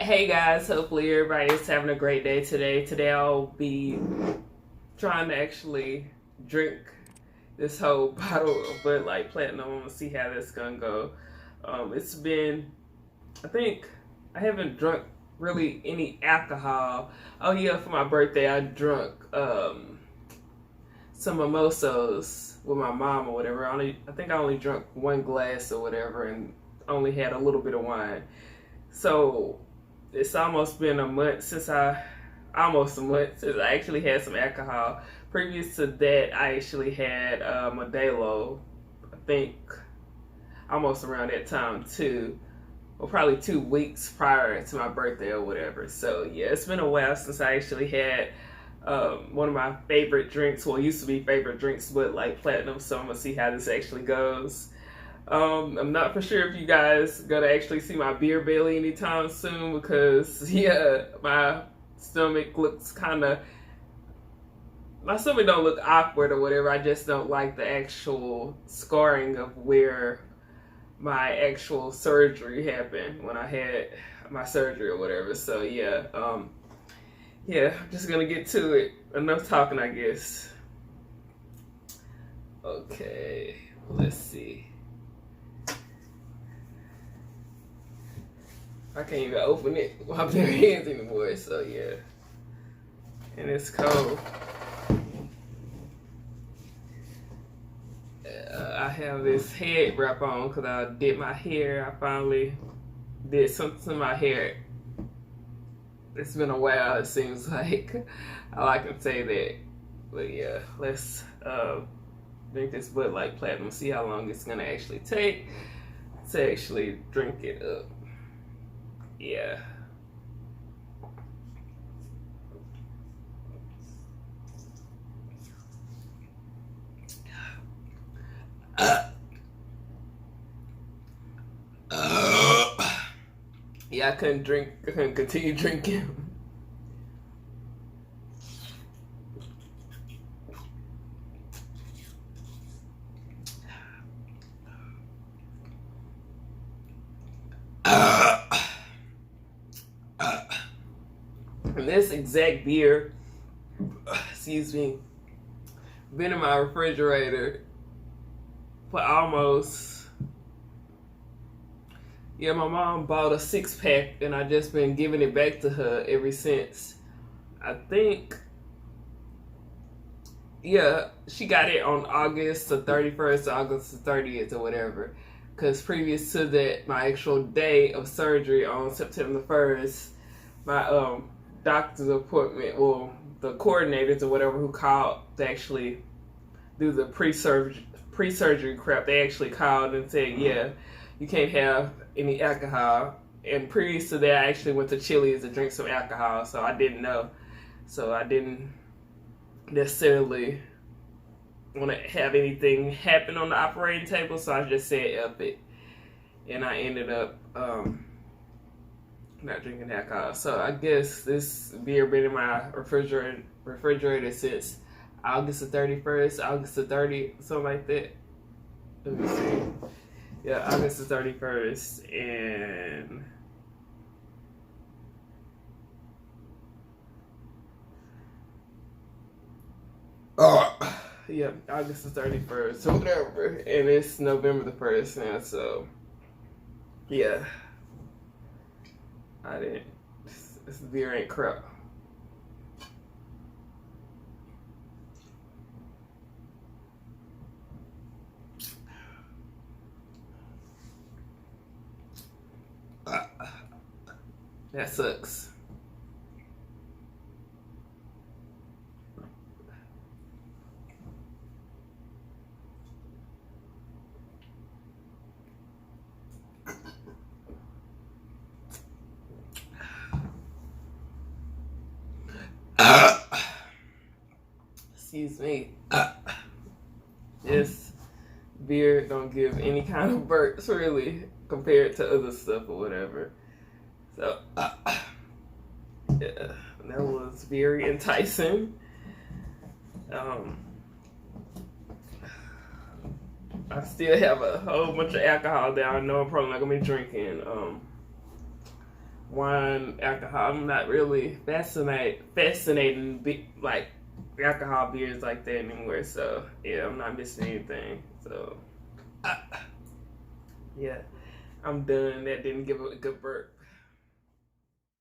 Hey guys, hopefully everybody is having a great day today. Today I'll be trying to actually drink this whole bottle of Bud Light Platinum. I'm gonna see how this gonna go. It's been, I think, I haven't drunk really any alcohol. Oh yeah, for my birthday I drunk some mimosas with my mom or whatever. I think I only drunk one glass or whatever and only had a little bit of wine. So it's almost been a month since I actually had some alcohol. Previous to that, I actually had Modelo, I think almost around that time too, or probably 2 weeks prior to my birthday or whatever. So yeah, it's been a while since I actually had one of my favorite drinks, well, used to be favorite drinks, but like Platinum. So I'm gonna see how this actually goes. I'm not for sure if you guys gonna actually see my beer belly anytime soon because yeah, my stomach looks my stomach don't look awkward or whatever. I just don't like the actual scarring of where my actual surgery happened when I had my surgery or whatever. So yeah, yeah, I'm just gonna get to it. Enough talking, I guess. Okay, let's see. I can't even open it with my bare hands anymore, so yeah. And it's cold. I have this head wrap on because I did my hair. I finally did something to my hair. It's been a while, it seems like. I can say that. But yeah, let's drink this Bud Light Platinum. See how long it's gonna actually take to actually drink it up. Yeah. Yeah, I couldn't continue drinking. And this exact beer, excuse me, been in my refrigerator for almost, yeah, my mom bought a 6-pack and I just been giving it back to her ever since. I think, yeah, she got it on August the 31st, August the 30th or whatever. Because previous to that, my actual day of surgery on September 1st, my doctor's appointment, well, the coordinators or whatever who called to actually do the pre-surgery crap, they actually called and said, yeah, you can't have any alcohol. And previous to that, I actually went to Chili's to drink some alcohol, so I didn't know. So I didn't necessarily want to have anything happen on the operating table, so I just said up it. And I ended up not drinking alcohol. So I guess this beer been in my refrigerator since August the 31st, August the 30th, something like that. Let me see. Yeah, August the 31st, and yeah, August the 31st, or whatever, and it's November the 1st now, so yeah, this beer ain't crap. That sucks. Excuse me. This beer don't give any kind of burps really compared to other stuff or whatever. So yeah, that was very enticing. I still have a whole bunch of alcohol that I know I'm probably not gonna be drinking. wine, alcohol. I'm not really fascinating like alcohol beers like that anymore. So yeah, I'm not missing anything. So yeah, I'm done. That didn't give a good burp.